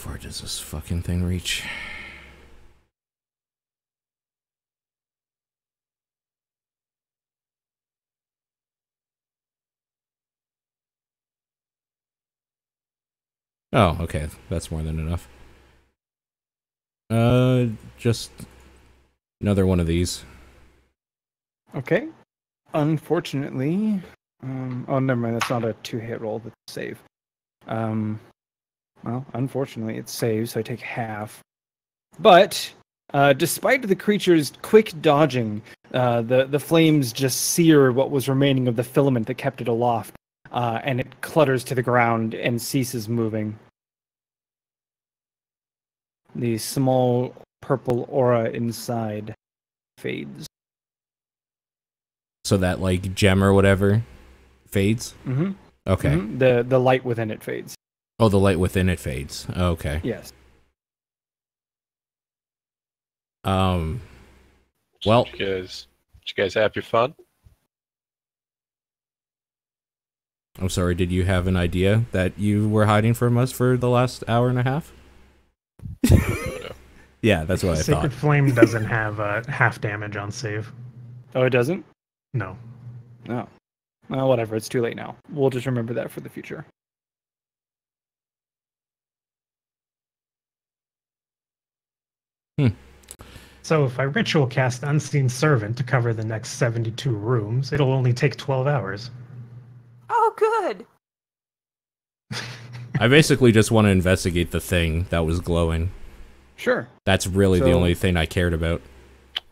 far does this fucking thing reach? Oh, okay. That's more than enough. Just another one of these. Okay. Unfortunately, oh, never mind. That's not a 2-hit roll. That's a save. Well, unfortunately, it saves, so I take half. But despite the creature's quick dodging, the flames just sear what was remaining of the filament that kept it aloft, and it clutters to the ground and ceases moving. The small purple aura inside fades. So that, like, gem or whatever fades? Mm-hmm. Okay. Mm-hmm. The light within it fades. Oh, the light within it fades. Okay. Yes. Well, did you guys have your fun? I'm sorry, did you have an idea that you were hiding from us for the last hour and a half? Yeah, that's what I thought. Sacred Flame doesn't have half damage on save. Oh, it doesn't? No. No. Well, whatever. It's too late now. We'll just remember that for the future. So if I ritual cast Unseen Servant to cover the next 72 rooms, it'll only take 12 hours. Oh, good. I basically just want to investigate the thing that was glowing. Sure. That's really the So- only thing I cared about.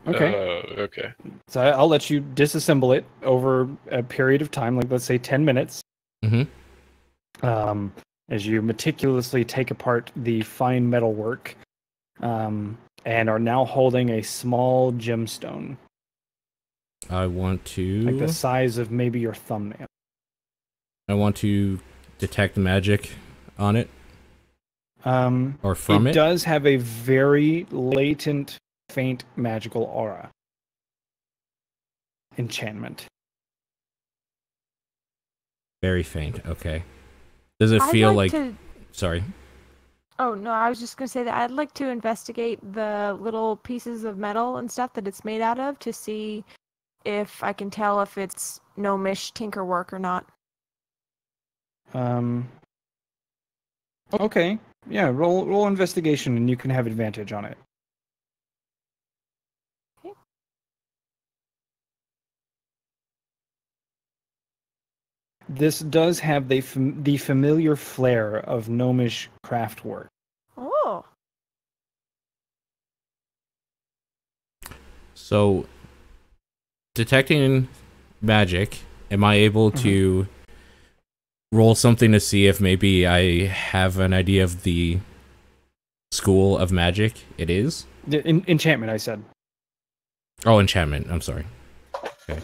Okay. Okay. So I'll let you disassemble it over a period of time, like let's say 10 minutes. Mm-hmm. As you meticulously take apart the fine metal work, and are now holding a small gemstone, I want to... like the size of maybe your thumbnail. I want to detect magic on it. Or from it. It does have a very latent, faint magical aura. Enchantment. Very faint, okay. Does it feel like... Sorry. Oh, no, I was just going to say that I'd like to investigate the little pieces of metal and stuff that it's made out of to see if I can tell if it's gnomish tinker work or not. Okay. Yeah, roll investigation and you can have advantage on it. Okay. This does have the familiar flair of gnomish craft work. Oh. So, detecting magic, am I able to roll something to see if maybe I have an idea of the school of magic it is? Enchantment, I said. Oh, enchantment. I'm sorry. Okay.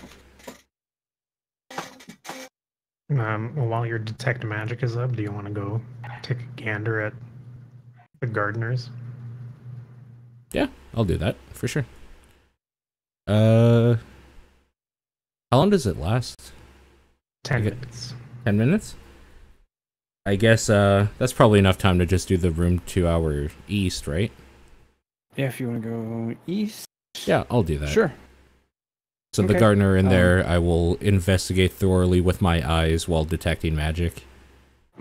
While your detect magic is up, do you want to go take a gander at the gardeners? Yeah, I'll do that for sure. How long does it last? 10 minutes. 10 minutes? I guess that's probably enough time to just do the room 2 hour east, right? Yeah, if you want to go east. Yeah, I'll do that. Sure. So the Okay. gardener in there, I will investigate thoroughly with my eyes while detecting magic.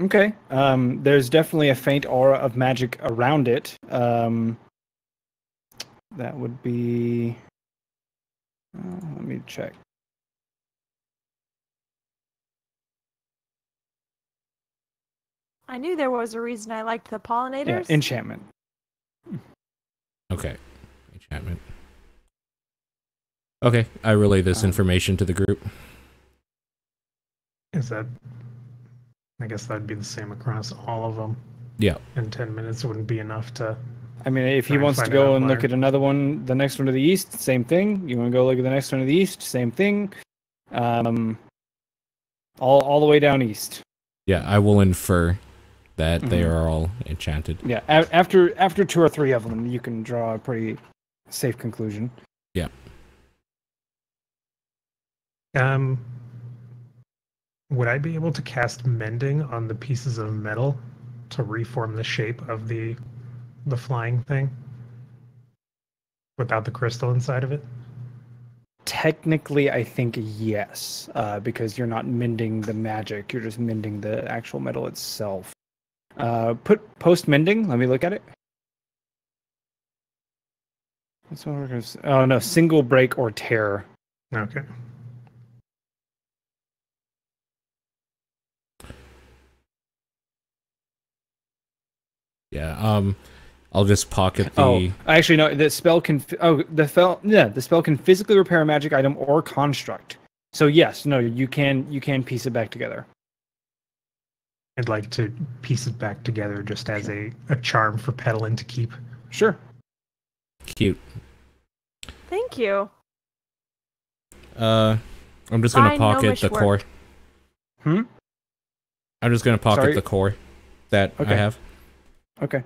Okay. There's definitely a faint aura of magic around it. That would be... let me check. I knew there was a reason I liked the pollinators. Yeah, enchantment. Okay. Enchantment. Okay, I relay this information to the group. Is that... I guess that'd be the same across all of them. Yeah. And 10 minutes wouldn't be enough to... I mean, if he Try and wants to find go an and look outlier. at another one, the next one to the east, same thing. You want to go look at the next one to the east, same thing. All the way down east. Yeah, I will infer that they are all enchanted. Yeah, after 2 or 3 of them, you can draw a pretty safe conclusion. Yeah. Would I be able to cast mending on the pieces of metal to reform the shape of the flying thing without the crystal inside of it? Technically, I think yes, because you're not mending the magic. You're just mending the actual metal itself. Put post mending. Let me look at it. That's what we're gonna. Oh no, single break or tear. Okay. Yeah. I'll just pocket the. Oh, actually no. The spell can. The spell can physically repair a magic item or construct. So yes, no, you can piece it back together. I'd like to piece it back together just as a charm for Petalin to keep. Sure. Cute. Thank you. I'm just gonna Fine, pocket gnomish the work. core. Hmm. I'm just gonna pocket Sorry? the core that I Okay. have. Okay.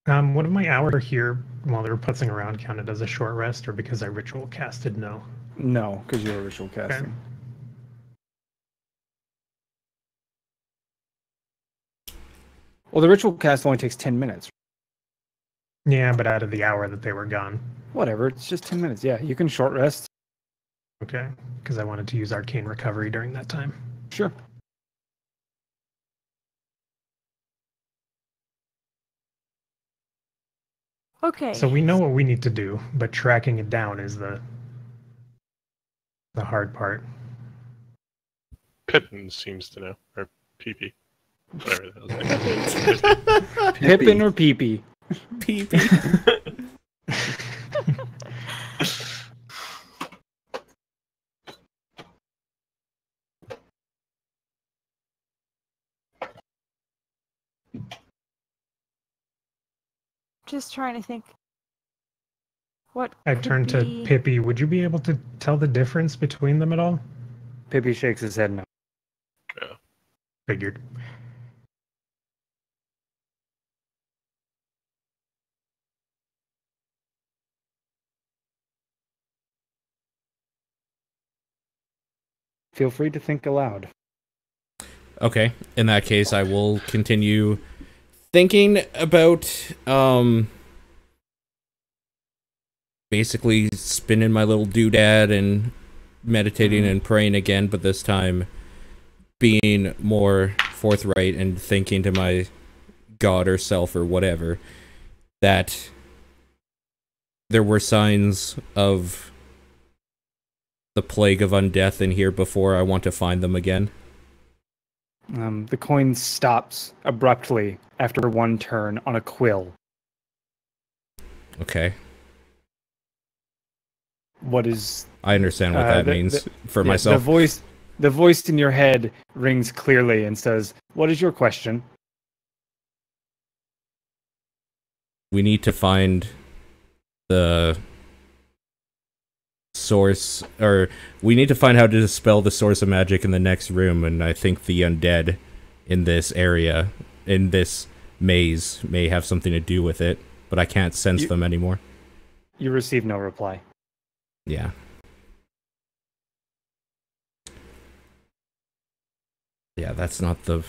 One of my hours here while they were putzing around counted as a short rest, or because I ritual casted? No. No, because you're ritual casting. Well, the ritual cast only takes 10 minutes. Yeah, but out of the hour that they were gone. Whatever, it's just 10 minutes. Yeah, you can short rest. Okay, because I wanted to use arcane recovery during that time. Sure. Okay. So we know what we need to do, but tracking it down is the hard part. Pippin seems to know, or PP, whatever the hell. Pippin or Peepee? Just trying to think. What I could turned to be- Pippi. Would you be able to tell the difference between them at all? Pippi shakes his head no. Figured. Feel free to think aloud. Okay. In that case, I will continue thinking about basically spinning my little doodad and meditating and praying again, but this time being more forthright and thinking to my god or self or whatever that there were signs of the plague of undeath in here before I want to find them again. The coin stops abruptly after one turn on a quill. Okay. What is... I understand what that the- means for yeah, myself. The voice in your head rings clearly and says, "What is your question?" We need to find the source, or we need to find how to dispel the source of magic in the next room, and I think the undead in this area, in this maze, may have something to do with it, but I can't sense them anymore. You receive no reply. Yeah. Yeah, that's not the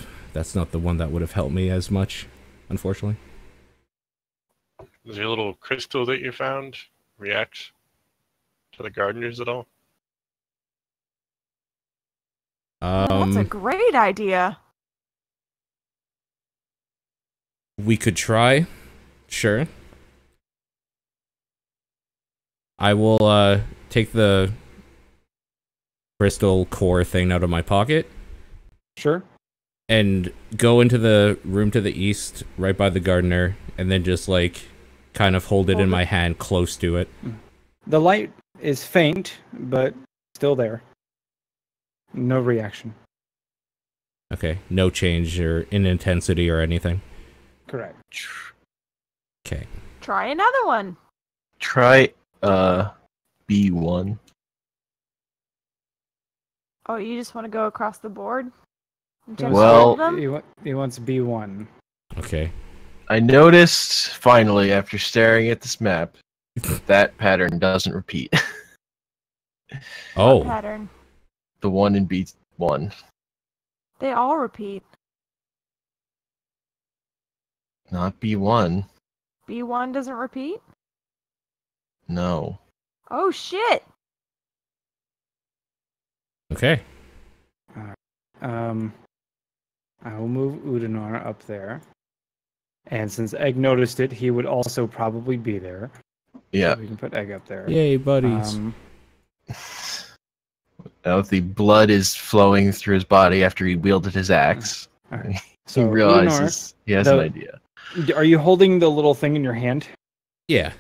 one that would have helped me as much, unfortunately. Does your little crystal that you found react to the gardeners at all? That's a great idea. We could try. Sure. I will take the crystal core thing out of my pocket Sure. and go into the room to the east, right by the gardener, and then just like kind of hold it in my hand close to it. The light is faint, but still there. No reaction. Okay, no change or in intensity or anything. Correct. Okay. Try another one. Try B1. Oh, you just want to go across the board? In terms Well- of them? He wants B1. Okay. I noticed finally after staring at this map that pattern doesn't repeat. Oh. Pattern. The one in B1. They all repeat. Not B1. B1 doesn't repeat? No. Oh shit! Okay. I will move Udanar up there. And since Egg noticed it, he would also probably be there. Yeah. So we can put Egg up there. Yay, buddies. Now the blood is flowing through his body after he wielded his axe. All right. He So realizes he has an idea. Are you holding the little thing in your hand? Yeah.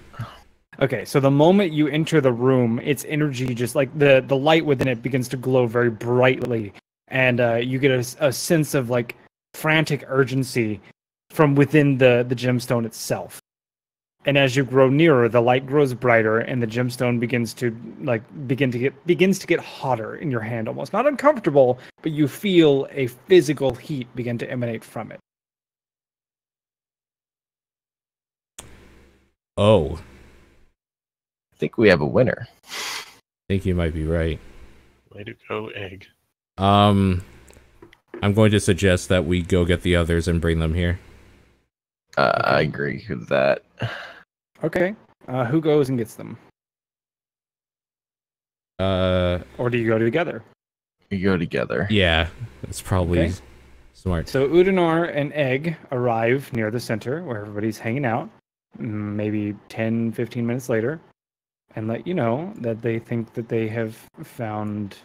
Okay, so the moment you enter the room, its energy just like the light within it begins to glow very brightly, and you get a sense of like frantic urgency from within the gemstone itself. And as you grow nearer, the light grows brighter, and the gemstone begins to get hotter in your hand, almost not uncomfortable, but you feel a physical heat begin to emanate from it. Oh, I think we have a winner. I think you might be right. Way to go, Egg. I'm going to suggest that we go get the others and bring them here. I agree with that. Okay, who goes and gets them? Or do you go together? We go together. Yeah, that's probably Okay. smart. So Udanar and Egg arrive near the center where everybody's hanging out, maybe 10, 15 minutes later, and let you know that they think that they have found...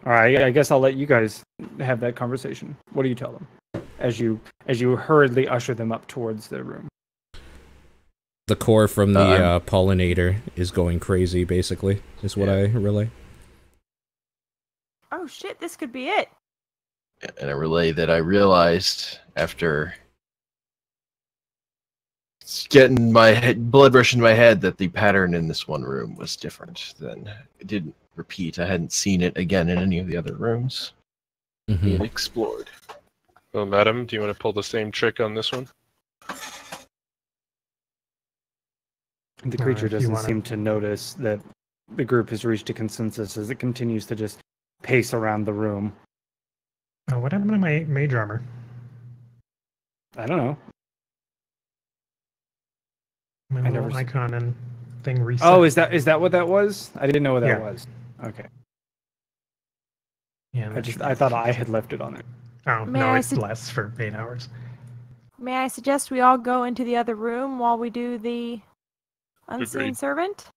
All right, I guess I'll let you guys have that conversation. What do you tell them as you hurriedly usher them up towards their room? The core from the pollinator is going crazy, basically, is what I relay. Oh shit, this could be it. And a relay that I realized after getting my blood rush into my head that the pattern in this one room was different. Then it didn't repeat. I hadn't seen it again in any of the other rooms being explored. Well, madam, do you want to pull the same trick on this one? The creature if you doesn't wanna- seem to notice that the group has reached a consensus as it continues to just pace around the room. What happened to my mage armor? I don't know. My I little never s- icon and thing reset. Oh, is that what that was? I didn't know what that Yeah. was. Okay. Yeah, I thought I had left it on there. Oh, May no, I it sug- lasts for 8 hours. May I suggest we all go into the other room while we do the unseen Agreed. servant?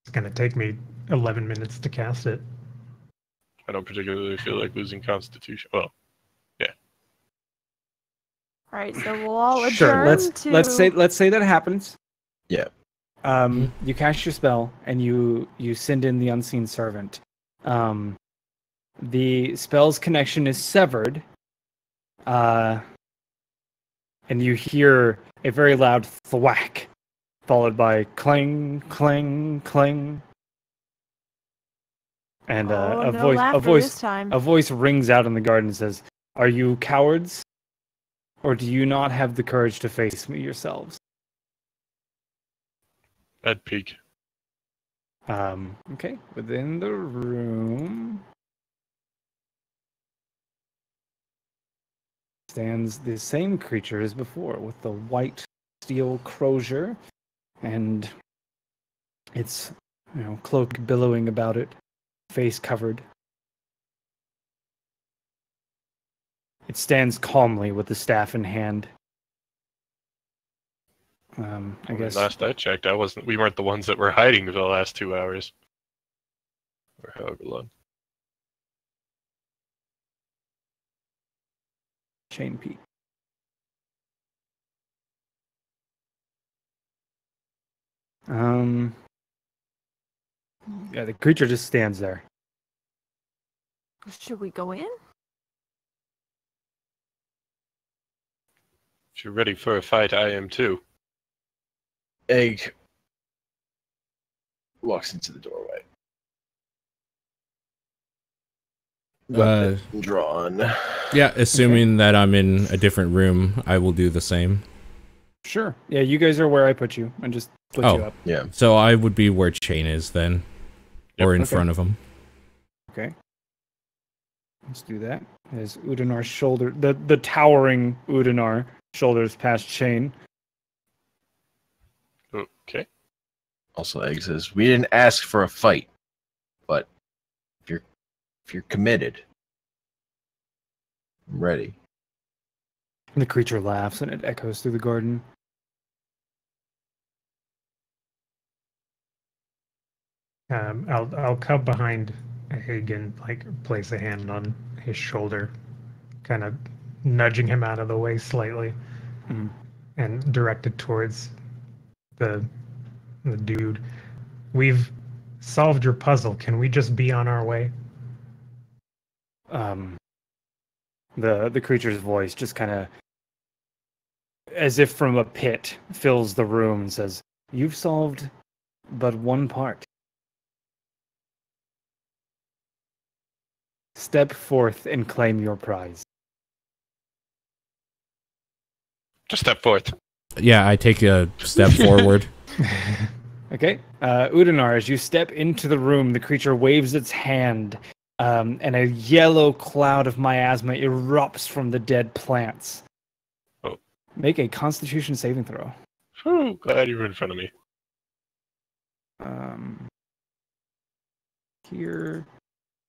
It's going to take me 11 minutes to cast it. I don't particularly feel like losing Constitution. Well, All right, so we'll all Sure. adjourn to. Let's say that happens. Yeah. You cast your spell and you send in the unseen servant. The spell's connection is severed. And you hear a very loud thwack, followed by clang, clang, clang. And Oh, no laughter this time. a voice rings out in the garden and says, "Are you cowards? Or do you not have the courage to face me yourselves?" bad peak. Okay, within the room stands the same creature as before, with the white steel crozier and its cloak billowing about it, face covered. It stands calmly with the staff in hand. I guess Last I checked, we weren't the ones that were hiding for the last 2 hours. Or however long. Chain Pete. Yeah, the creature just stands there. Should we go in? If you're ready for a fight, I am too. Egg walks into the doorway. Weapon drawn. Yeah, assuming that I'm in a different room, I will do the same. Sure. Yeah, you guys are where I put you, and just put you up. Yeah. So I would be where Chain is then, or in Okay. front of him. Okay. Let's do that. As Udanar's shoulder, the towering Udanar shoulders past Shane. Okay. Also, Egg says, we didn't ask for a fight, but if you're committed, I'm ready. The creature laughs and it echoes through the garden. I'll come behind Egg and like place a hand on his shoulder, kind of nudging him out of the way slightly, and direct it towards the dude. We've solved your puzzle. Can we just be on our way? The creature's voice just kind of, as if from a pit, fills the room and says, "You've solved but one part. Step forth and claim your prize." Just step forth. Yeah, I take a step forward. Okay. Udinar, as you step into the room, the creature waves its hand, and a yellow cloud of miasma erupts from the dead plants. Oh. Make a Constitution saving throw. Whew, glad you were in front of me. Here.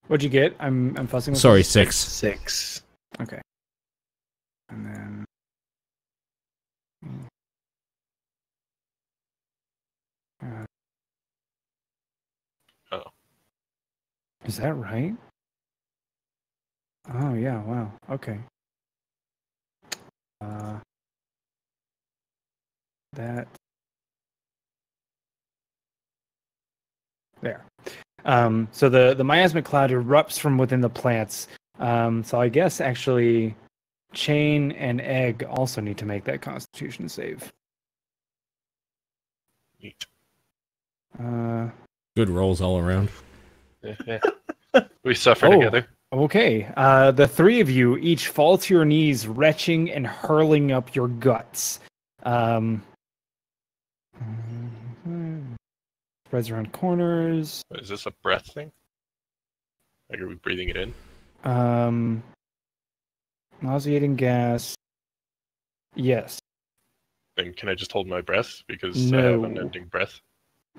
What'd you get? I'm fussing with Sorry, this. 6. 6. Okay. And then. Oh. Is that right? Oh, yeah, wow. Okay. That. There. So the miasmic cloud erupts from within the plants. So I guess actually Chain and Egg also need to make that Constitution save. Neat. Good rolls all around. Yeah. We suffer Oh. together. Okay. The three of you each fall to your knees, retching and hurling up your guts. Spreads around corners. Is this a breath thing? Like, are we breathing it in? Nauseating gas. Yes. Then can I just hold my breath because I No. have unending breath?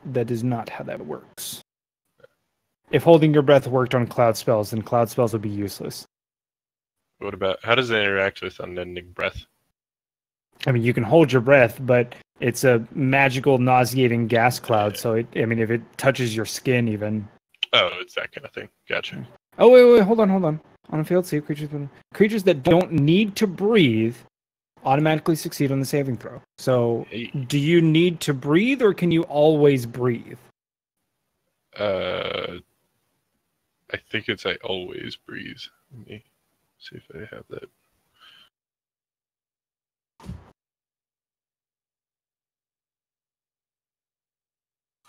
That is not how that works. If holding your breath worked on cloud spells, then cloud spells would be useless. What about, how does it interact with unending breath? I mean, you can hold your breath, but it's a magical nauseating gas cloud, so if it touches your skin even. Oh, it's that kind of thing. Gotcha. Oh, wait, hold on. On a failed save, creatures that don't need to breathe automatically succeed on the saving throw. So, Hey. do you need to breathe, or can you always breathe? I think it's I always breathe. Let me see if I have that.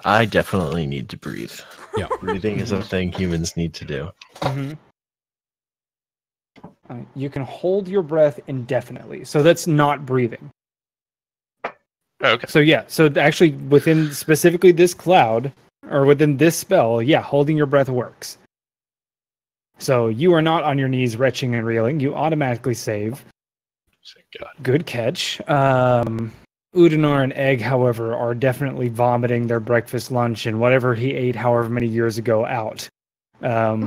I definitely need to breathe. Yeah. Breathing is a thing humans need to do. Mm-hmm. You can hold your breath indefinitely, so that's not breathing. Oh, okay. So yeah, so actually within specifically this cloud, or within this spell, yeah, holding your breath works. So you are not on your knees retching and reeling. You automatically save. Thank God. Good catch. Udinar and Egg, however, are definitely vomiting their breakfast, lunch, and whatever he ate however many years ago out. Yeah,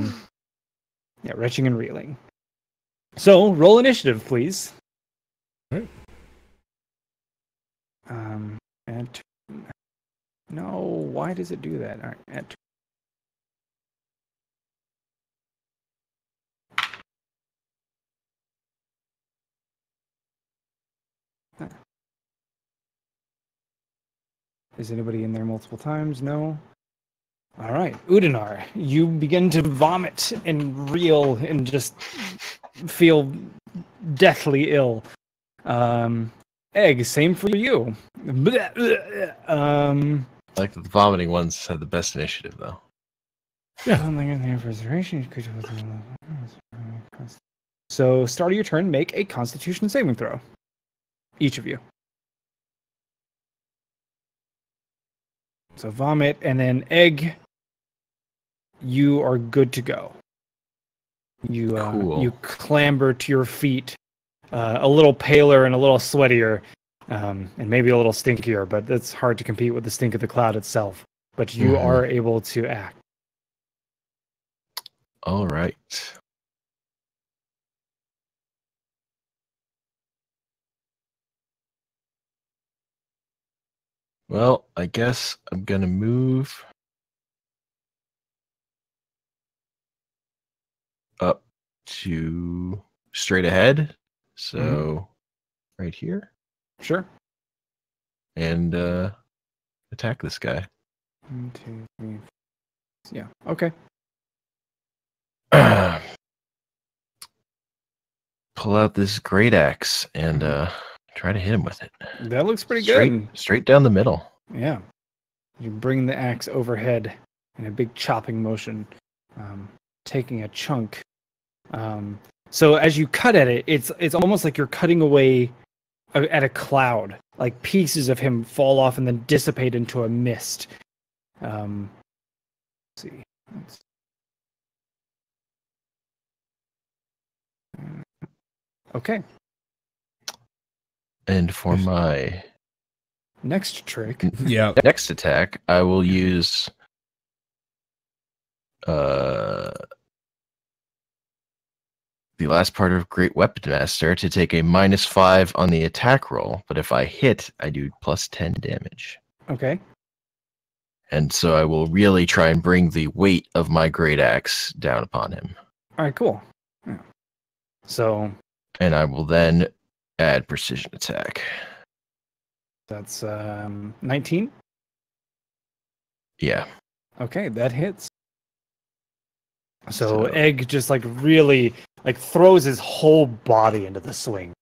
retching and reeling. So, roll initiative, please. All right. No, why does it do that? All right, Is anybody in there multiple times? No? All right. Udinar, you begin to vomit and reel and just feel deathly ill. Egg, same for you. I like that the vomiting ones have the best initiative, though. So, start of your turn, make a Constitution saving throw. Each of you. So vomit, and then Egg, you are good to go. You Cool. you clamber to your feet, a little paler and a little sweatier, and maybe a little stinkier, but it's hard to compete with the stink of the cloud itself. But you are able to act. All right. Well, I guess I'm gonna move up to straight ahead. So right here. Sure. And attack this guy. 1, 2, 3. Yeah. Okay. Pull out this great axe and try to hit him with it. That looks pretty good. Straight down the middle. Yeah. You bring the axe overhead in a big chopping motion, taking a chunk. So as you cut at it, it's almost like you're cutting away at a cloud. Like pieces of him fall off and then dissipate into a mist. Let's see. Okay. And for my next trick, next attack, I will use the last part of Great Weapon Master to take a -5 on the attack roll, but if I hit, I do +10 damage. Okay. And so I will really try and bring the weight of my great axe down upon him. All right, cool. Yeah. So. And I will then add precision attack. That's 19? Yeah. Okay, that hits. So Egg just really throws his whole body into the swing.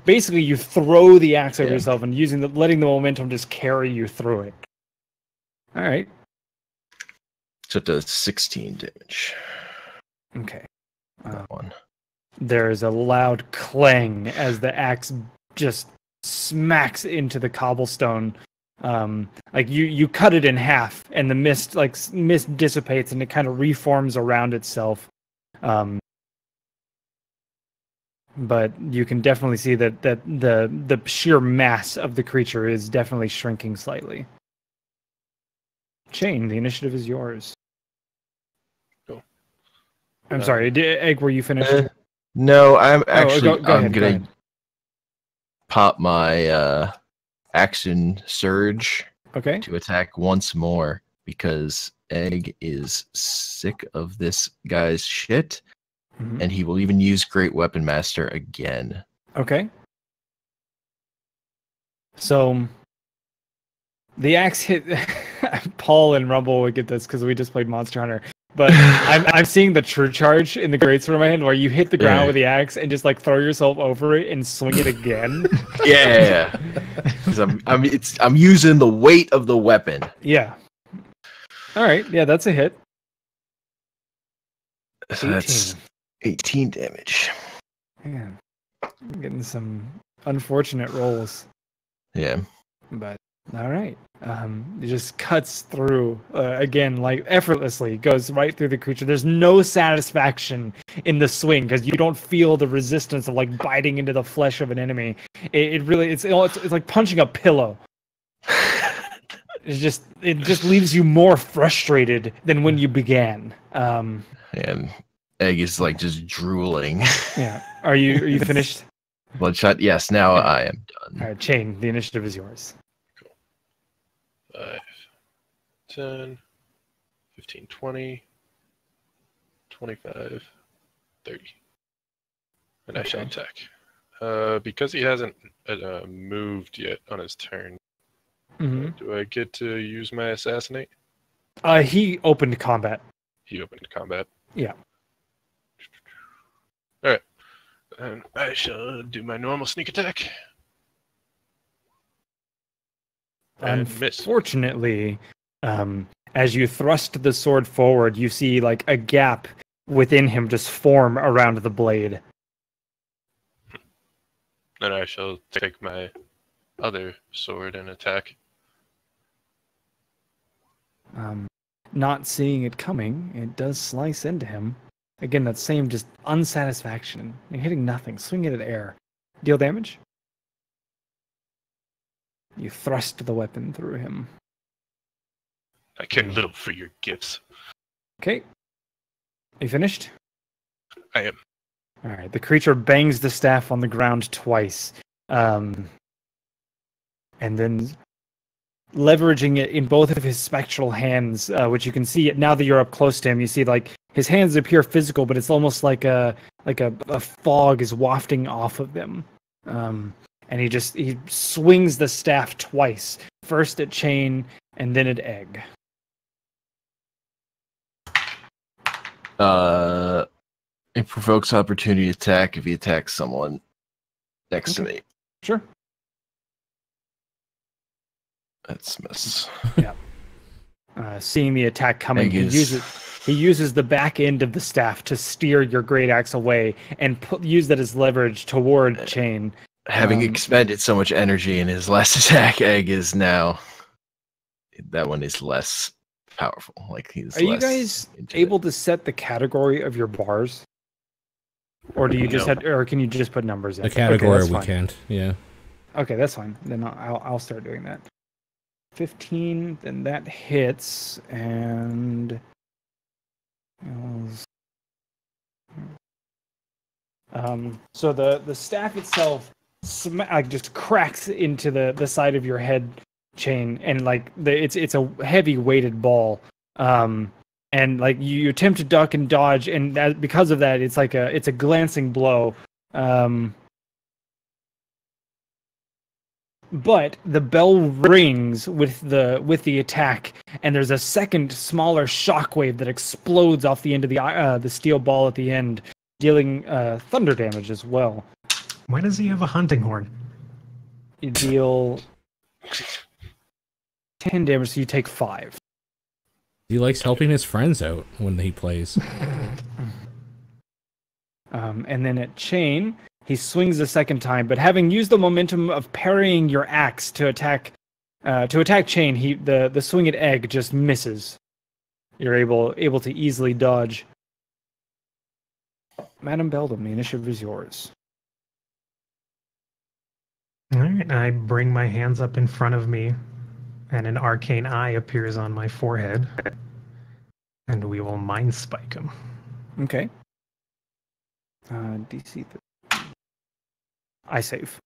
Basically you throw the axe over yourself and letting the momentum just carry you through it. All right. So it does 16 damage. Okay. That one. There's a loud clang as the axe just smacks into the cobblestone. You cut it in half, and the mist dissipates, and it kind of reforms around itself. But you can definitely see that the sheer mass of the creature is definitely shrinking slightly. Chain, the initiative is yours. Cool. I'm sorry, Egg, were you finished? No, I'm actually go ahead, gonna pop my action surge to attack once more because Egg is sick of this guy's shit, and he will even use Great Weapon Master again. Okay. So the axe hit. Paul and Rumble would get this because we just played Monster Hunter. But I'm seeing the true charge in the greatsword in my hand, where you hit the ground with the axe and just throw yourself over it and swing it again. Yeah, because I'm using the weight of the weapon. Yeah. All right. Yeah, that's a hit. So that's 18 damage. Man, I'm getting some unfortunate rolls. Yeah. But all right. It just cuts through again, effortlessly, goes right through the creature. There's no satisfaction in the swing because you don't feel the resistance of biting into the flesh of an enemy. It's like punching a pillow. It just leaves you more frustrated than when you began. And Egg is just drooling. Yeah. Are you finished? Bloodshot. Yes. Now I am done. All right, Chain. The initiative is yours. 5, 10, 15, 20, 25, 30. And I shall attack. Because he hasn't moved yet on his turn, do I get to use my assassinate? He opened combat. He opened combat. Yeah. Alright. And I shall do my normal sneak attack. Unfortunately, as you thrust the sword forward, you see a gap within him just form around the blade. Then I shall take my other sword and attack. Not seeing it coming, it does slice into him. Again, that same just unsatisfaction. You're hitting nothing. Swing it at air. Deal damage. You thrust the weapon through him. I care little for your gifts. Okay. Are you finished? I am. All right. The creature bangs the staff on the ground twice. And then leveraging it in both of his spectral hands, which you can see now that you're up close to him, you see like his hands appear physical, but it's almost like a fog is wafting off of them. And he swings the staff twice, first at Chain and then at Egg. It provokes opportunity attack if he attacks someone next to me. Sure. That's miss. Yeah. Seeing the attack coming, he uses the back end of the staff to steer your great axe away and use that as leverage toward Chain. Having expended so much energy in his last attack, Egg is now that one is less powerful. Like he's. Are you guys able to set the category of your bars, or do you just or can you just put numbers in? The category we can't. Yeah. Okay, that's fine. Then I'll start doing that. 15, then that hits, and so the staff itself just cracks into the side of your head, Chain, and like it's a heavy weighted ball, and like you attempt to duck and dodge, and because of that, it's a glancing blow. But the bell rings with the attack, and there's a second smaller shockwave that explodes off the end of the steel ball at the end, dealing thunder damage as well. Why does he have a hunting horn? You deal 10 damage, so you take 5. He likes helping his friends out when he plays. And then at Chain, he swings a second time, but having used the momentum of parrying your axe to attack Chain, the swing at Egg just misses. You're able to easily dodge. Madam Beldam, the initiative is yours. All right, I bring my hands up in front of me, and an arcane eye appears on my forehead, and we will mind spike him. Okay. DC. I save.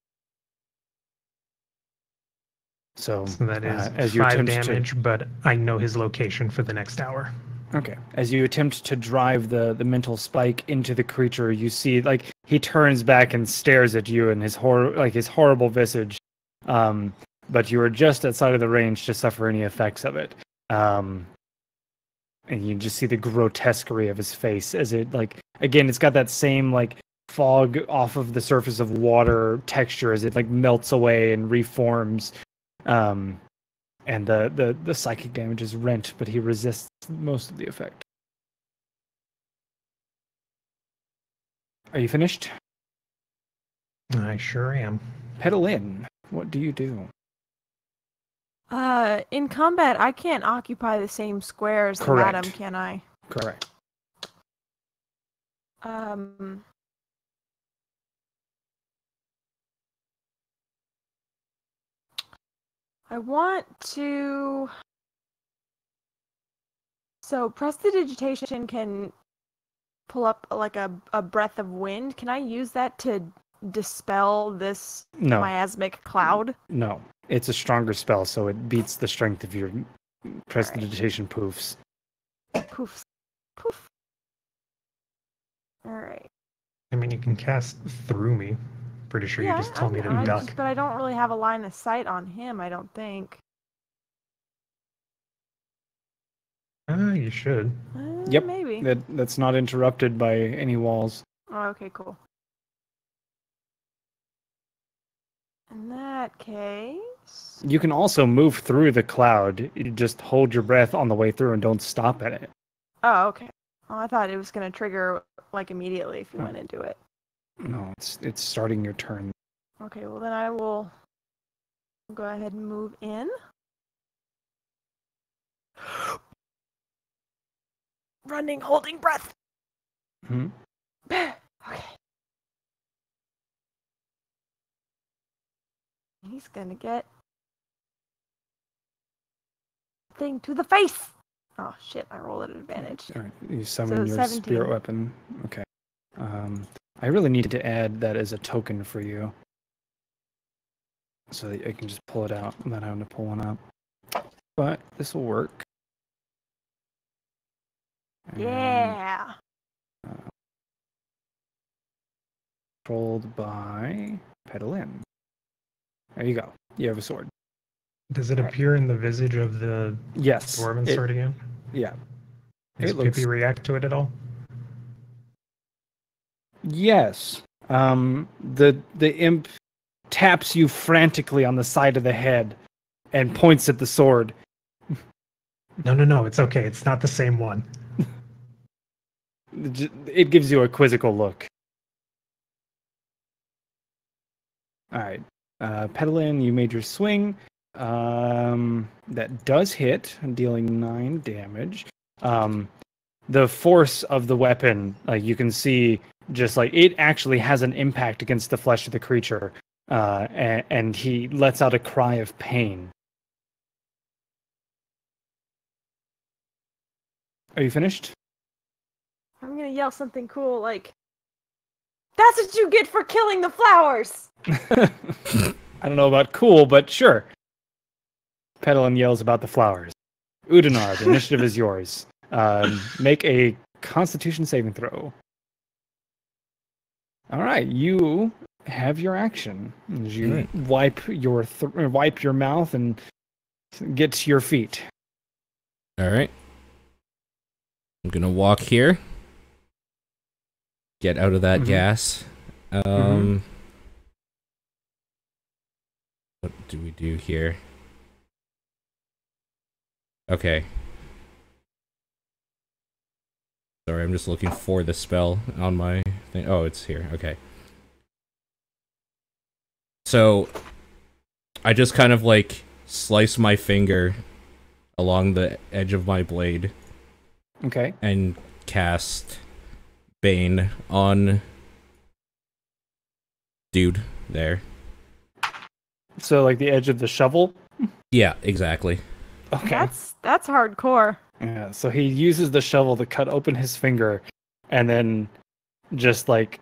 So that is as you 5 damage, but I know his location for the next hour. Okay. As you attempt to drive the mental spike into the creature, you see like he turns back and stares at you in his horrible visage. But you are just outside of the range to suffer any effects of it. And you just see the grotesquerie of his face as it again, it's got that same fog off of the surface of water texture as it melts away and reforms. And the psychic damage is rent, but he resists most of the effect. Are you finished? I sure am. Pedal in. What do you do? In combat, I can't occupy the same square as the madam, can I? Correct. I want to... So, prestidigitation can pull up a breath of wind. Can I use that to dispel this miasmic cloud? No. It's a stronger spell, so it beats the strength of your prestidigitation poofs. Poofs. Poof. Alright. I mean, you can cast through me. Pretty sure you just told me to duck. But I don't really have a line of sight on him, I don't think. You should. Yep. Maybe. That's not interrupted by any walls. Oh, okay, cool. In that case... You can also move through the cloud. You just hold your breath on the way through and don't stop at it. Oh, okay. Well, I thought it was going to trigger immediately if you went into it. No, it's starting your turn. Okay, well then I will go ahead and move in. Running, holding breath. Mm-hmm. Okay. He's gonna get thing to the face. Oh shit! I rolled at an advantage. All right, you summon your 17. spirit weapon. Okay. I really needed to add that as a token for you, so that I can just pull it out without having to pull one up. But this will work. Yeah. Controlled by Pedalin. There you go. You have a sword. Does it appear in the visage of the Yes. dwarven sword again? Yeah. Does Pippi react to it at all? Yes. The imp taps you frantically on the side of the head and points at the sword. No. It's okay. It's not the same one. It gives you a quizzical look. All right. Pedalin, you made your swing. That does hit, dealing 9 damage. The force of the weapon, like you can see, just like it actually has an impact against the flesh of the creature, and he lets out a cry of pain. Are you finished? I'm gonna yell something cool like, "That's what you get for killing the flowers!" I don't know about cool, but sure. Pedalin yells about the flowers. Udinar, the initiative is yours. Make a Constitution saving throw. All right, you have your action. As you wipe your mouth and get to your feet. All right. I'm gonna walk here. Get out of that gas. What do we do here? Okay. Sorry, I'm just looking for the spell on my thing. Oh, it's here. Okay. So, I just kind of like slice my finger along the edge of my blade. Okay. And cast Bane on dude there. So like the edge of the shovel? Yeah, exactly. Okay. That's hardcore. Yeah, so he uses the shovel to cut open his finger, and then just like,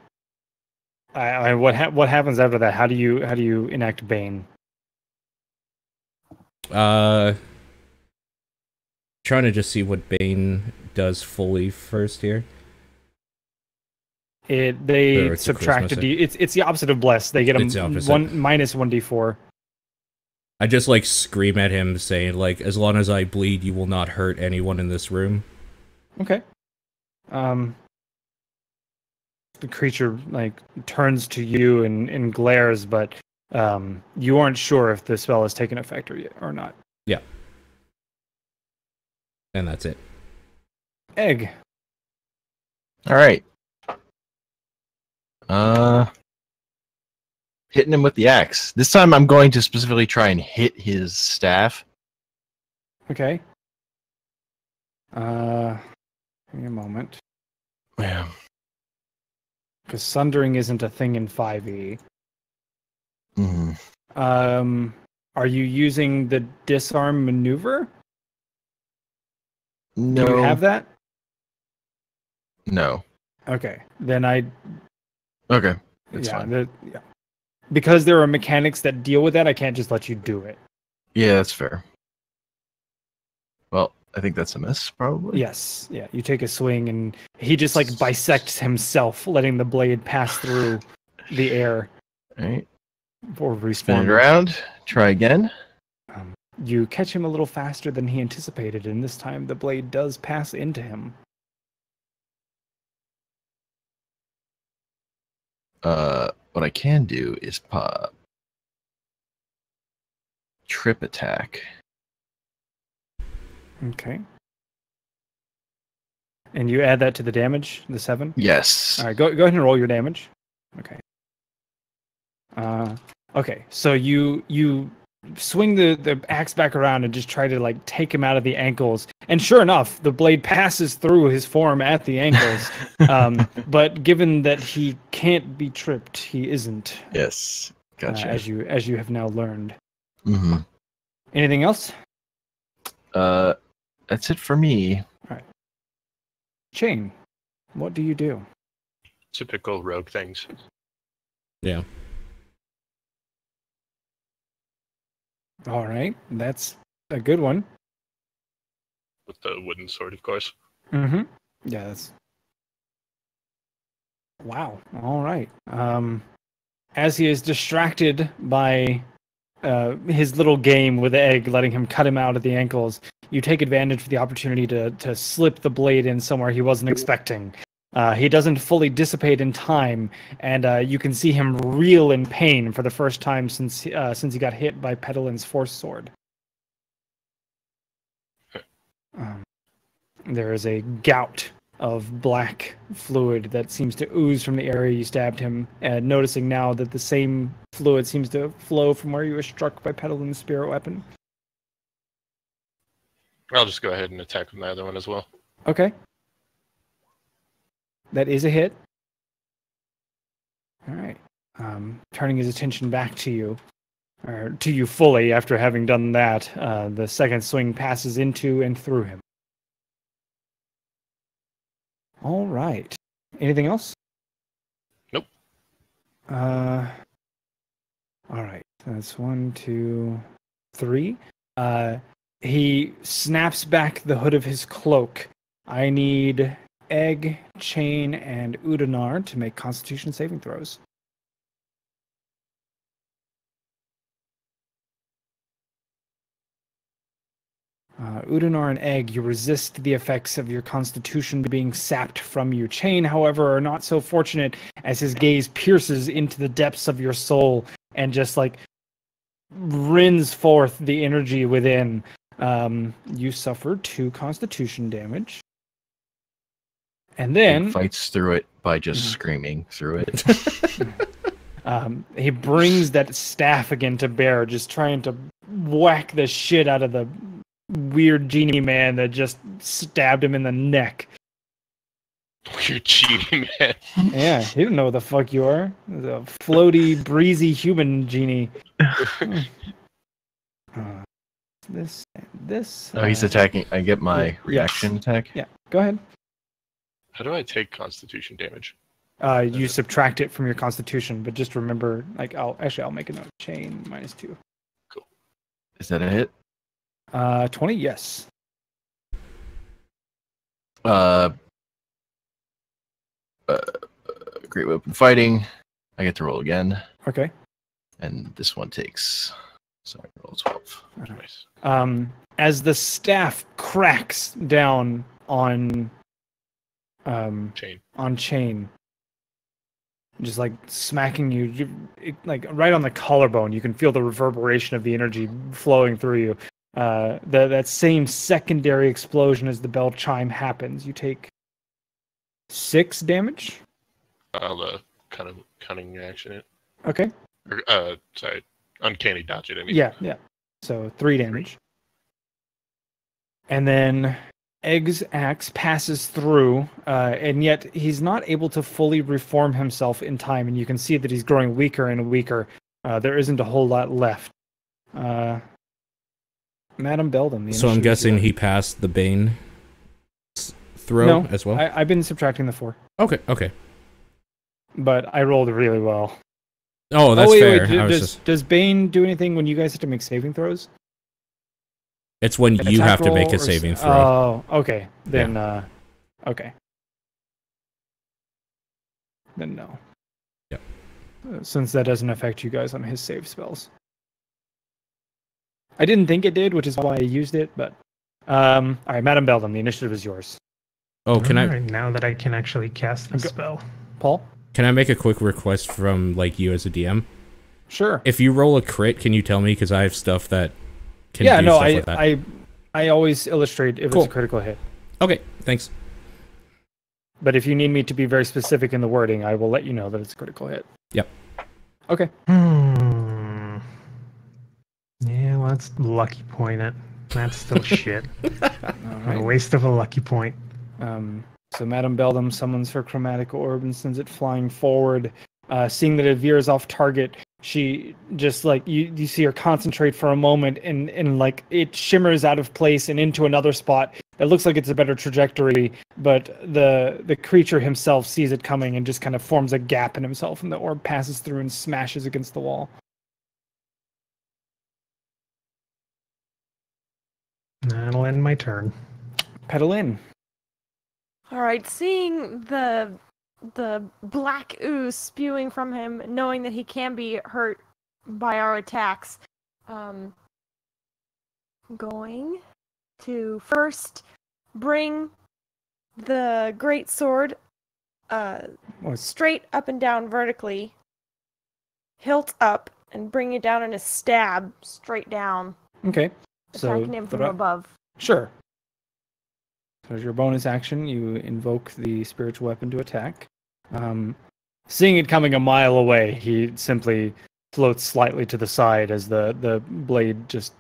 what happens after that? How do you enact Bane? Trying to just see what Bane does fully first here. They subtract a D. It's the opposite of bless. They get minus 1d4. I just like scream at him saying like, as long as I bleed, you will not hurt anyone in this room. Okay. The creature like turns to you and glares, but you aren't sure if the spell has taken effect or not. Yeah. And that's it. Egg. All right. Hitting him with the axe. This time I'm going to specifically try and hit his staff. Okay. Give me a moment. Yeah. Because sundering isn't a thing in 5e. Are you using the disarm maneuver? No. Do you have that? No. Okay. Then Okay. That's fine. Because there are mechanics that deal with that, I can't just let you do it. Yeah, that's fair. Well, I think that's a miss, probably. Yes. Yeah. You take a swing, and he just like bisects himself, letting the blade pass through the air. All right. Or respawn. Spin it around. Try again. You catch him a little faster than he anticipated, and this time the blade does pass into him. What I can do is pop trip attack. Okay. And you add that to the damage, the 7? Yes. All right, go ahead and roll your damage. Okay. Okay, so you swing the axe back around and just try to like take him out of the ankles. And sure enough, the blade passes through his form at the ankles. But given that he can't be tripped, he isn't. Yes, gotcha. As you have now learned. Mm-hmm. Anything else? That's it for me. All right. Chain, what do you do? Typical rogue things. Yeah. All right, that's a good one. With the wooden sword, of course. Mm-hmm. Yeah, that's... Wow. All right. As he is distracted by his little game with Egg, letting him cut him out at the ankles, you take advantage of the opportunity to slip the blade in somewhere he wasn't expecting. He doesn't fully dissipate in time, and you can see him reel in pain for the first time since he got hit by Pedalin's force sword. There is a gout of black fluid that seems to ooze from the area you stabbed him, and noticing now that the same fluid seems to flow from where you were struck by Pedalin's spirit weapon. I'll just go ahead and attack with my other one as well. Okay. That is a hit. All right. Turning his attention back to you, or to you fully after having done that, the second swing passes into and through him. All right. Anything else? Nope. All right. That's 1, 2, 3. He snaps back the hood of his cloak. I need Egg, Chain, and Udanar to make Constitution saving throws. Udanar and Egg, you resist the effects of your Constitution being sapped from you. Chain, however, are not so fortunate as his gaze pierces into the depths of your soul and just like rends forth the energy within. You suffer 2 Constitution damage. And then... He fights through it by just screaming through it. He brings that staff again to bear, just trying to whack the shit out of the weird genie man that just stabbed him in the neck. Weird genie man. Yeah, he didn't know what the fuck you are. The floaty, breezy human genie. This. Oh, he's attacking. I get my reaction attack? Yeah, go ahead. How do I take Constitution damage? You subtract it from your Constitution, but just remember, like, I'll make a note. Chain -2. Cool. Is that a hit? 20, yes. Great weapon fighting. I get to roll again. Okay. And this one takes... Sorry, roll 12. Nice. As the staff cracks down on Chain, just like smacking you, like right on the collarbone, you can feel the reverberation of the energy flowing through you. That same secondary explosion as the bell chime happens. You take 6 damage. I'll kind of cunning action it. Okay. Sorry, uncanny dodge it. I mean. Yeah. So 3 damage. And then Egg's axe passes through, and yet he's not able to fully reform himself in time, and you can see that he's growing weaker and weaker. There isn't a whole lot left. Madam Beldam. So I'm guessing he passed the Bane throw as well? I've been subtracting the 4. Okay. But I rolled really well. Oh, that's fair. Does Bane do anything when you guys have to make saving throws? It's when you have to make a saving throw. Oh, okay. Then, okay. Then no. Yep. Since that doesn't affect you guys on his save spells. I didn't think it did, which is why I used it, but... all right, Madam Beldam, the initiative is yours. Oh, can I... Now that I can actually cast the spell. Paul? Can I make a quick request from, like, you as a DM? Sure. If you roll a crit, can you tell me? Because I have stuff that can do stuff like that. I always illustrate if it's a critical hit. Okay, thanks. But if you need me to be very specific in the wording, I will let you know that it's a critical hit. Yep. Okay. Yeah. let's lucky point it. That's still shit. Right. A waste of a lucky point. So Madame Beldam summons her chromatic orb and sends it flying forward. Seeing that it veers off target, she just like you see her concentrate for a moment, and like it shimmers out of place and into another spot. It looks like it's a better trajectory, but the creature himself sees it coming and just kind of forms a gap in himself, and the orb passes through and smashes against the wall. That'll end my turn. Pedal in. All right, seeing the black ooze spewing from him, knowing that he can be hurt by our attacks, going to first bring the great sword straight up and down vertically, hilt up, and bring it down in a stab straight down. Okay. Attacking him from above. Sure. So as your bonus action, you invoke the spiritual weapon to attack. Seeing it coming a mile away, he simply floats slightly to the side as the blade just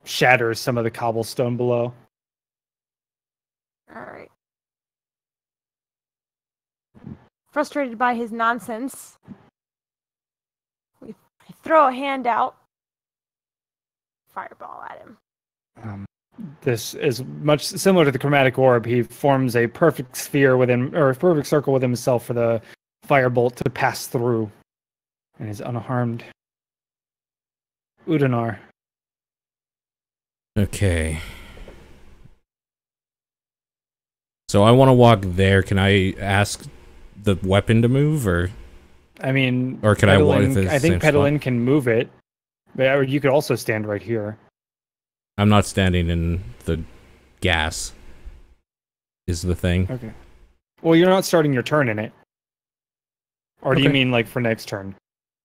shatters some of the cobblestone below. Alright. Frustrated by his nonsense, I throw a hand out, fireball at him. This is much similar to the chromatic orb. He forms a perfect sphere within, or a perfect circle within himself for the firebolt to pass through, and is unharmed. Udanar. Okay. So I want to walk there. Can I ask the weapon to move, or? I mean, or can I walk? I think Pedalin can move it, but you could also stand right here. I'm not standing in the gas. Is the thing. Okay. Well, you're not starting your turn in it. Or do you mean like for next turn?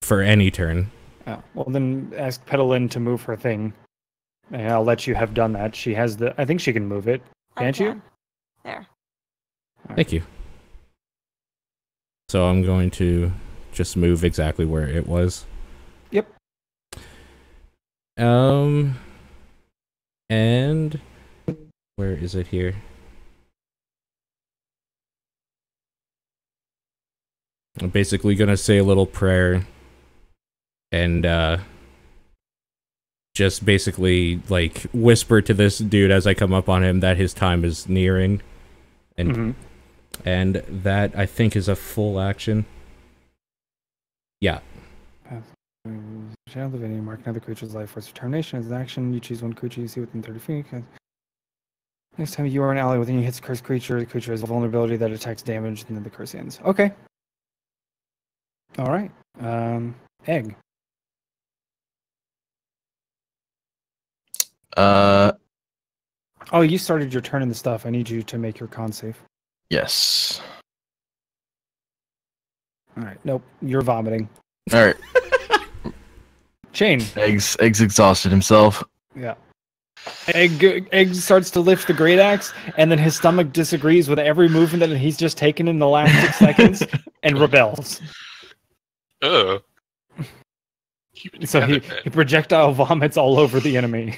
For any turn. Oh, well, then ask Pedalin to move her thing. And I'll let you have done that. She has I think she can move it. Can't you? There. Thank you. So I'm going to just move exactly where it was. Yep. And where is it here? I'm basically gonna say a little prayer and just basically like whisper to this dude as I come up on him that his time is nearing, and and that I think is a full action. Yeah. Shadow divinity, mark another creature's life force determination as an action. You choose one creature you see within 30 feet. Next time you are an ally within you hits a cursed creature, the creature has a vulnerability that attacks damage, and then the curse ends. Okay. Alright. Egg. Oh, you started your turn in the stuff. I need you to make your con save. Yes. Alright, nope. You're vomiting. Alright. Chain. Egg's exhausted himself. Yeah. Egg starts to lift the great axe, and then his stomach disagrees with every movement that he's just taken in the last 6 seconds, and rebels. Oh. So he projectile vomits all over the enemy.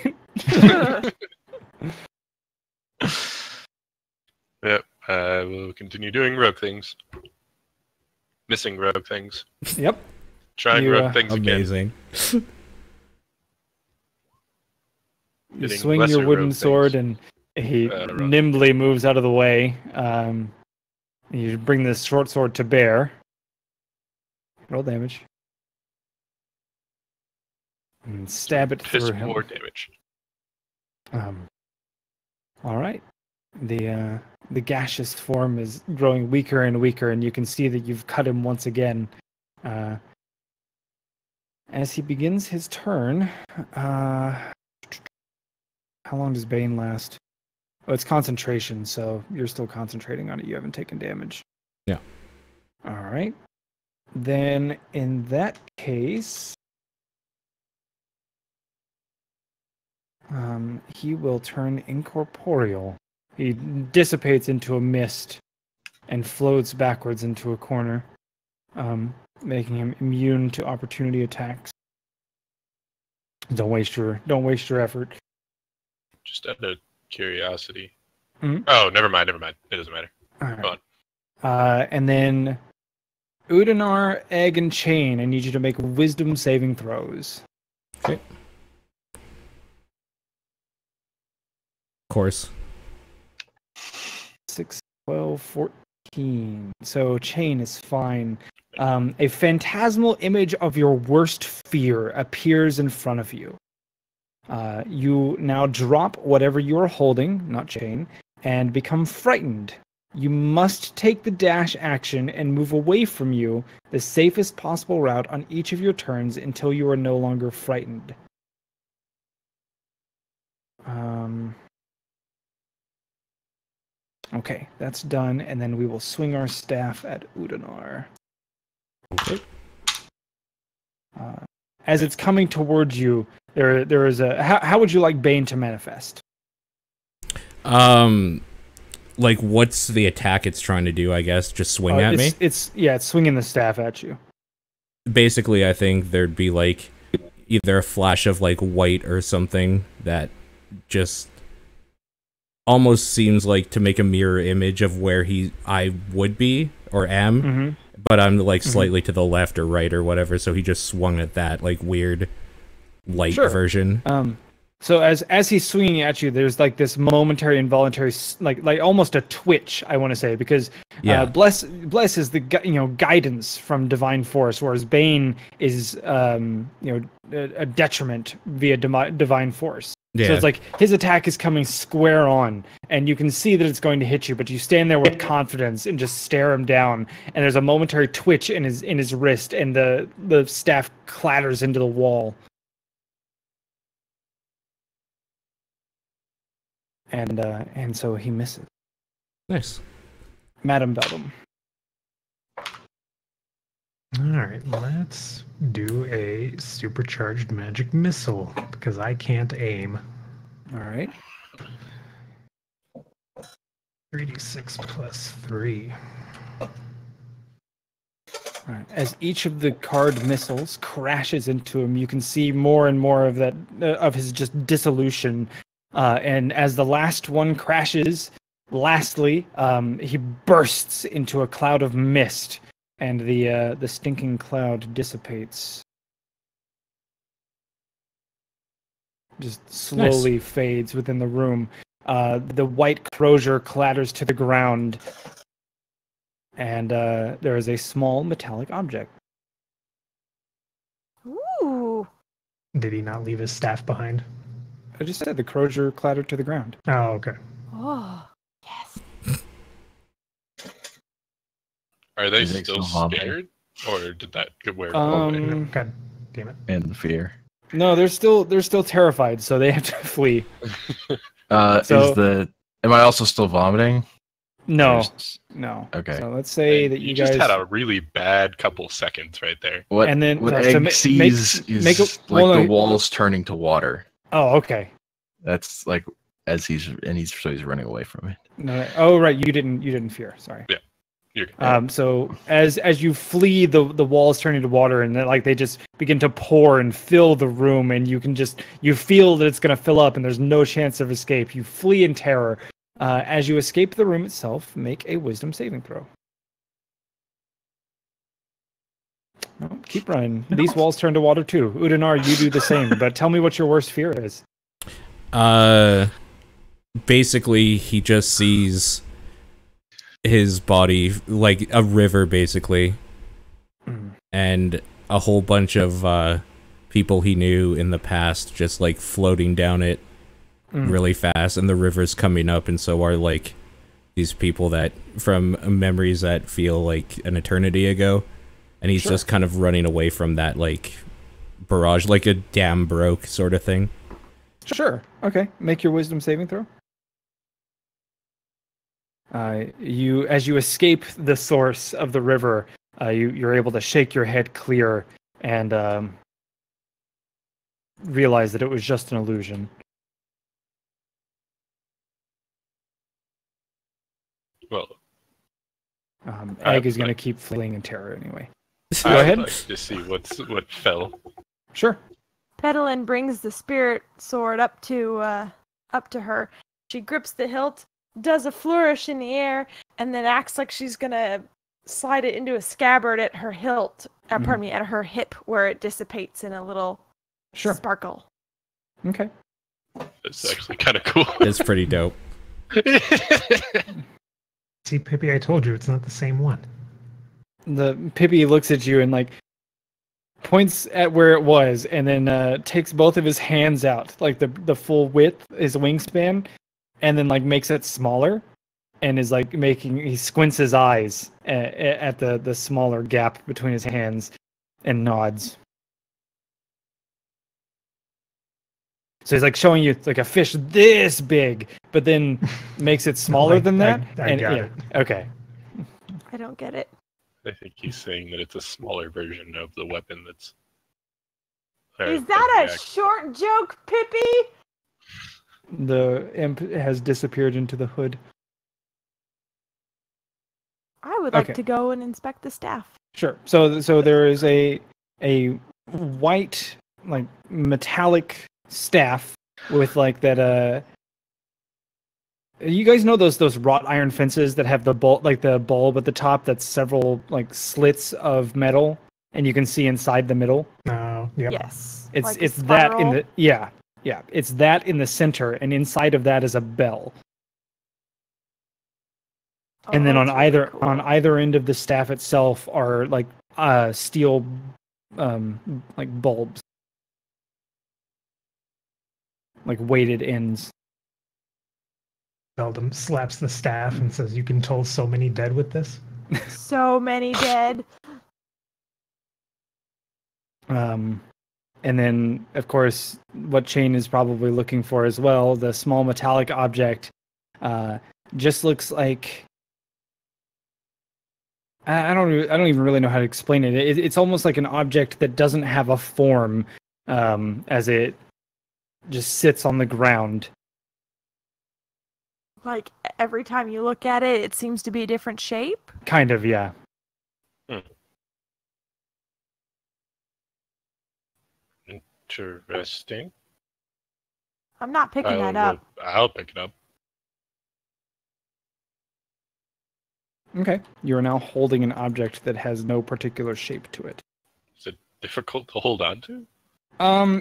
Yep. We'll continue doing rogue things. Missing rogue things. Yep. Trying rogue things amazing. again. You swing your wooden sword, and he nimbly moves out of the way. You bring this short sword to bear. Roll damage. And stab it through him. More damage. All right. The gaseous form is growing weaker and weaker, and you can see that you've cut him once again. As he begins his turn, how long does Bane last? Oh, it's concentration, so you're still concentrating on it. You haven't taken damage. Yeah. All right. Then, in that case, he will turn incorporeal. He dissipates into a mist and floats backwards into a corner, making him immune to opportunity attacks. Don't waste your effort. Just out of curiosity. Mm-hmm. Oh, never mind. It doesn't matter. All right. Go on. And then Udanar, Egg, and Chain, I need you to make wisdom saving throws. Okay. Of course. 6, 12, 14. So Chain is fine. A phantasmal image of your worst fear appears in front of you. You now drop whatever you are holding, not Chain, and become frightened. You must take the dash action and move away from you the safest possible route on each of your turns until you are no longer frightened. Okay, that's done, and then we will swing our staff at Udanar. Okay. As it's coming towards you, there is a. How would you like Bane to manifest? Like, what's the attack it's trying to do? I guess just swing at me. It's swinging the staff at you. Basically, I think there'd be like either a flash of like white or something that just almost seems like to make a mirror image of where I would be or am. Mm-hmm. But I'm like slightly to the left or right or whatever, so he just swung at that like weird light version. So as he's swinging at you, there's like this momentary involuntary like almost a twitch, I want to say, because bless is the guidance from divine force, whereas Bane is a detriment via divine force. Yeah. So it's like his attack is coming square on, and you can see that it's going to hit you, but you stand there with confidence and just stare him down. And there's a momentary twitch in his wrist, and the staff clatters into the wall. And so he misses. Nice. Madam Bellum. Alright, let's do a supercharged magic missile, because I can't aim. Alright. 3d6 plus 3. Alright. As each of the card missiles crashes into him, you can see more and more of that of his just dissolution. And as the last one crashes, lastly, he bursts into a cloud of mist. And the stinking cloud dissipates. Just slowly fades within the room. The white crozier clatters to the ground. And there is a small metallic object. Ooh. Did he not leave his staff behind? I just said the crozier clattered to the ground. Oh, okay. Oh, yes. Are they still scared, or did that wear away? God damn it! And the fear. No, they're still terrified, so they have to flee. Am I also still vomiting? No. Okay. So let's say that you guys just had a really bad couple seconds right there. What Egg sees is the walls turning to water. Oh, okay. That's like he's running away from it. No. Oh, right. You didn't fear. Sorry. Yeah. So as you flee, the walls turn into water, and they just begin to pour and fill the room, and you feel that it's going to fill up, and there's no chance of escape. You flee in terror. As you escape the room itself, make a wisdom saving throw. No, keep running. These walls turn to water too. Udanar, you do the same. But tell me what your worst fear is. Basically, he just sees his body like a river, basically, and a whole bunch of people he knew in the past just like floating down it really fast, and the river's coming up, and so are like these people that from memories that feel like an eternity ago, and he's just kind of running away from that like barrage, like a dam broke sort of thing. Sure. Okay. Make your wisdom saving throw. As you escape the source of the river, you're able to shake your head clear and realize that it was just an illusion. Well, Egg is going to keep fleeing in terror anyway. Go ahead. Like to see what fell. Sure. Petalin brings the spirit sword up to her. She grips the hilt, does a flourish in the air, and then acts like she's gonna slide it into a scabbard at her hilt. Pardon me, at her hip, where it dissipates in a little sparkle. Okay. It's actually kind of cool. It's pretty dope. See, Pippi, I told you it's not the same one. The Pippi looks at you and like points at where it was, and then takes both of his hands out, like the full width, his wingspan, and then like makes it smaller, and is like he squints his eyes at the smaller gap between his hands, and nods. So he's like showing you like a fish this big, but then makes it smaller than that. I got it. Okay. I don't get it. I think he's saying that it's a smaller version of the weapon that's. Is that a short joke, Pippi? The imp has disappeared into the hood. I would like to go and inspect the staff. Sure. So there is a white, like metallic staff with like that. You guys know those wrought iron fences that have the bulb at the top that's several like slits of metal, and you can see inside the middle. Oh, yep. Yes. It's that in the it's that in the center, and inside of that is a bell. And then on either end of the staff itself are like steel like bulbs, like weighted ends. Seldom slaps the staff and says, "You can toll so many dead with this." So many dead. And then, of course, what Chain is probably looking for as well, the small metallic object, just looks like I don't even really know how to explain it. It's almost like an object that doesn't have a form, as it just sits on the ground. Like every time you look at it, it seems to be a different shape. Kind of, yeah. Interesting. I'm not picking that up. I'll pick it up. Okay. You are now holding an object that has no particular shape to it. Is it difficult to hold on to?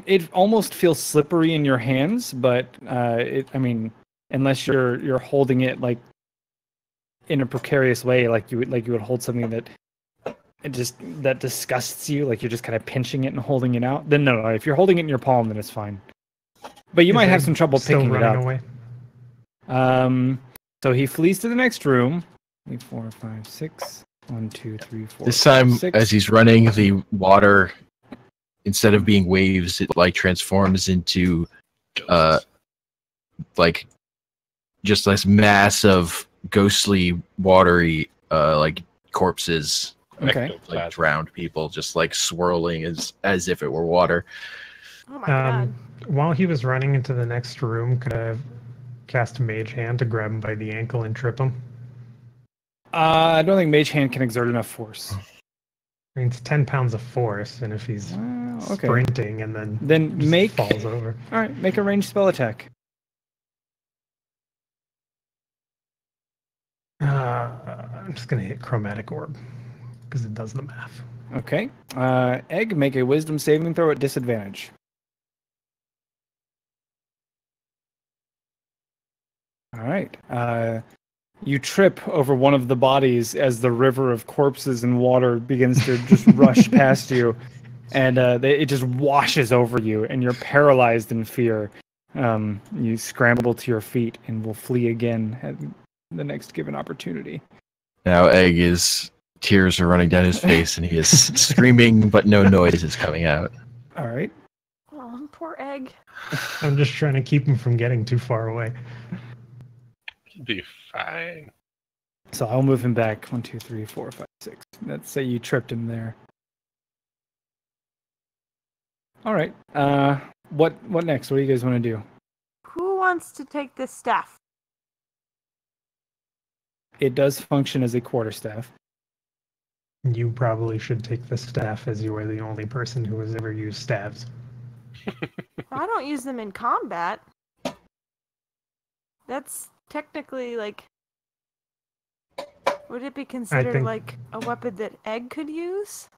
It almost feels slippery in your hands, but unless you're holding it like in a precarious way, like you would hold something that disgusts you, like you're just kind of pinching it and holding it out, then no. If you're holding it in your palm, then it's fine. But you might have some trouble picking it up. Away? So he flees to the next room. 4, 5, 6. 1, 2, 3, 4. This time, 6. as he's running, the water, instead of being waves, it like transforms into like just this mass of ghostly, watery like corpses. Okay. Like drowned people, just like swirling as if it were water. Oh my god. While he was running into the next room, could I have cast a mage hand to grab him by the ankle and trip him? I don't think mage hand can exert enough force. I mean, it's 10 pounds of force, and if he's sprinting and then falls over. All right, make a ranged spell attack. I'm just gonna hit chromatic orb because it does the math. Okay. Egg, make a wisdom saving throw at disadvantage. All right. You trip over one of the bodies as the river of corpses and water begins to just rush past you, and it just washes over you, and you're paralyzed in fear. You scramble to your feet and will flee again at the next given opportunity. Now tears are running down his face, and he is screaming, but no noise is coming out. All right. Oh, poor Egg. I'm just trying to keep him from getting too far away. He'll be fine. So I'll move him back. 1, 2, 3, 4, 5, 6. Let's say you tripped him there. All right. What next? What do you guys want to do? Who wants to take this staff? It does function as a quarterstaff. You probably should take the staff, as you are the only person who has ever used staves. I don't use them in combat. That's technically like... Would it be considered like a weapon that Egg could use?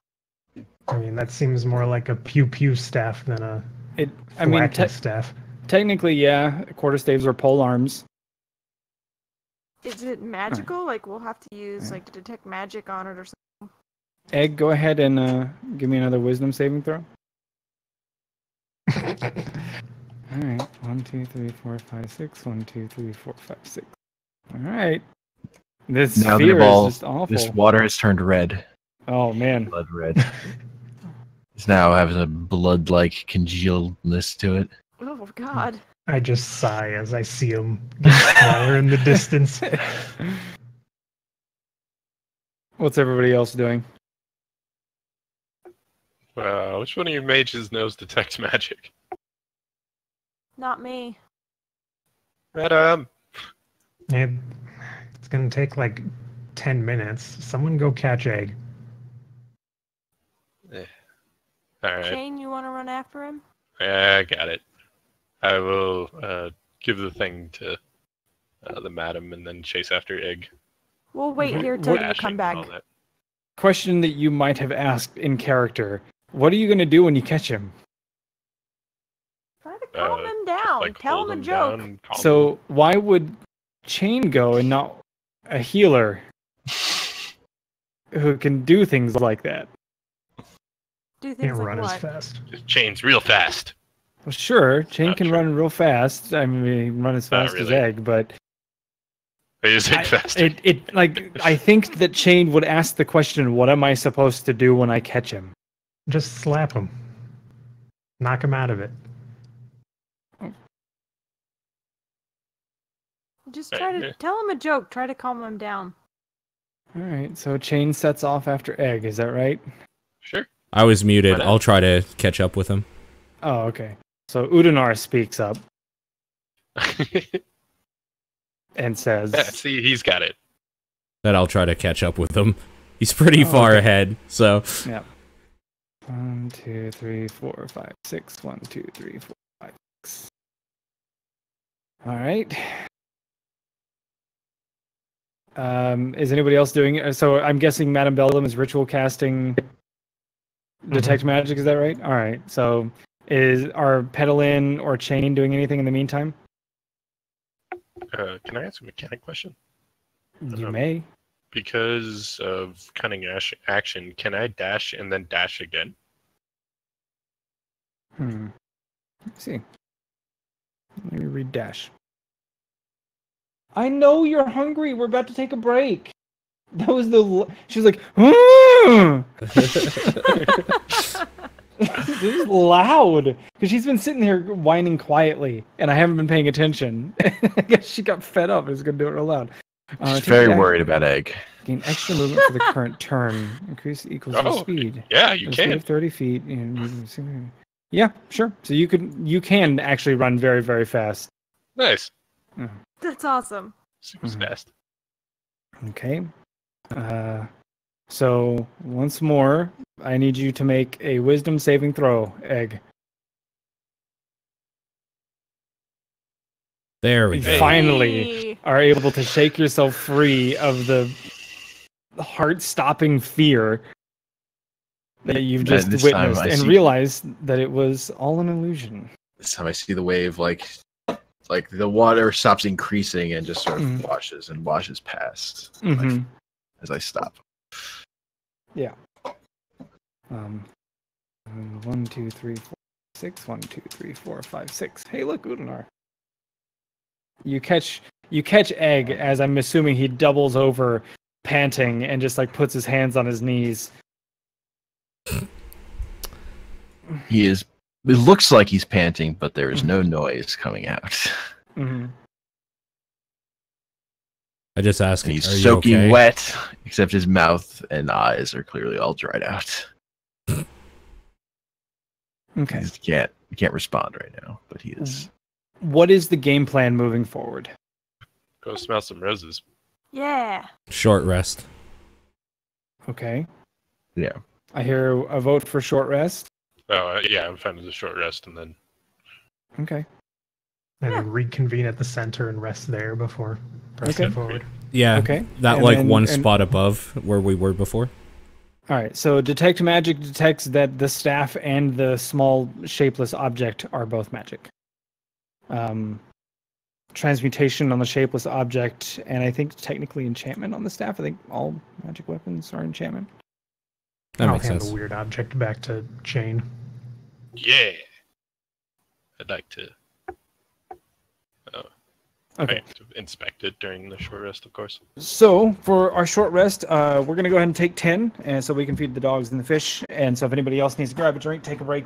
I mean, that seems more like a pew-pew staff than a staff. Technically, yeah. Quarterstaves are pole arms. Is it magical? Like, we'll have to use, like, to detect magic on it or something. Egg, go ahead and give me another wisdom saving throw. Alright. 1, 2, 3, 4, 5, 6. 1, 2, 3, 4, 5, 6. Alright. This sphere is just awful. This water has turned red. Oh, man. Blood red. This now has a blood-like congealedness to it. Oh, God. I just sigh as I see him get smaller in the distance. What's everybody else doing? Which one of you mages knows detect magic? Not me. Madam! It's gonna take like 10 minutes. Someone go catch Egg. Alright. Shane, you want to run after him? Yeah, I got it. I will give the thing to the madam and then chase after Egg. We'll wait here till you come back. Question that you might have asked in character. What are you going to do when you catch him? Try to calm him down. Like, tell him a joke. So why would Chain go and not a healer who can do things like that? Do things like run what? as fast. Chain's real fast. Well, sure, Chain Not can true. run real fast. I mean, run as fast as really. Egg, but Is it faster? I think that Chain would ask the question, "What am I supposed to do when I catch him?" Just slap him. Knock him out of it. Just try to tell him a joke. Try to calm him down. All right, so Chain sets off after Egg. Is that right? Sure. I was muted. I'll try to catch up with him. Oh, okay. So Udanar speaks up and says, Yeah, see, he's got it. That I'll try to catch up with him. He's pretty far ahead, so. Yeah. 1, 2, 3, 4, 5, 6. 1, 2, 3, 4, 5, 6. All right. Is anybody else doing it? So I'm guessing Madame Beldam is ritual casting detect magic. Is that right? All right. So are Pedalin or Chain doing anything in the meantime? Can I ask a mechanic question? You may. Because of cunning action, can I dash and then dash again? Let's see. Let me read dash. I know you're hungry. We're about to take a break. That was she was like, this is loud because she's been sitting here whining quietly, and I haven't been paying attention. I guess she got fed up. I was gonna do it real loud. She's very worried about Egg. Gain extra movement for the current turn. Increase equals your speed. Yeah, you can. can. Speed of 30 feet. Yeah, sure. So you can actually run very, very fast. Nice. That's awesome. Super fast. Okay. So once more, I need you to make a wisdom saving throw, Egg. There we go. Finally are able to shake yourself free of the heart-stopping fear that you've just witnessed and realize that it was all an illusion. This time I see the wave like the water stops increasing and just sort of washes past as I stop. Yeah. 1, 2, 3, 4, 6. 1, 2, 3, 4, 5, 6. Hey, look, Udanar. You catch Egg as I'm assuming he doubles over, panting, and just like puts his hands on his knees. He is. It looks like he's panting, but there is no noise coming out. I just asked him. He's soaking wet, except his mouth and eyes are clearly all dried out. Okay. He can't respond right now, but he is. What is the game plan moving forward? Go smell some roses. Yeah. Short rest. Okay. Yeah. I hear a vote for short rest. Oh, yeah, I'm fine with a short rest and then. Okay. And then reconvene at the center and rest there before pressing forward. Yeah. Okay. That And like then- one and- spot above where we were before. All right. So detect magic detects that the staff and the small shapeless object are both magic. Transmutation on the shapeless object, and I think technically enchantment on the staff. I think all magic weapons are enchantment. That I'll makes hand sense. the weird object back to Shane. Yeah. I'd like to. Okay. Inspect it during the short rest, of course. So for our short rest, we're gonna go ahead and take 10, and so we can feed the dogs and the fish. And so if anybody else needs to grab a drink, take a break,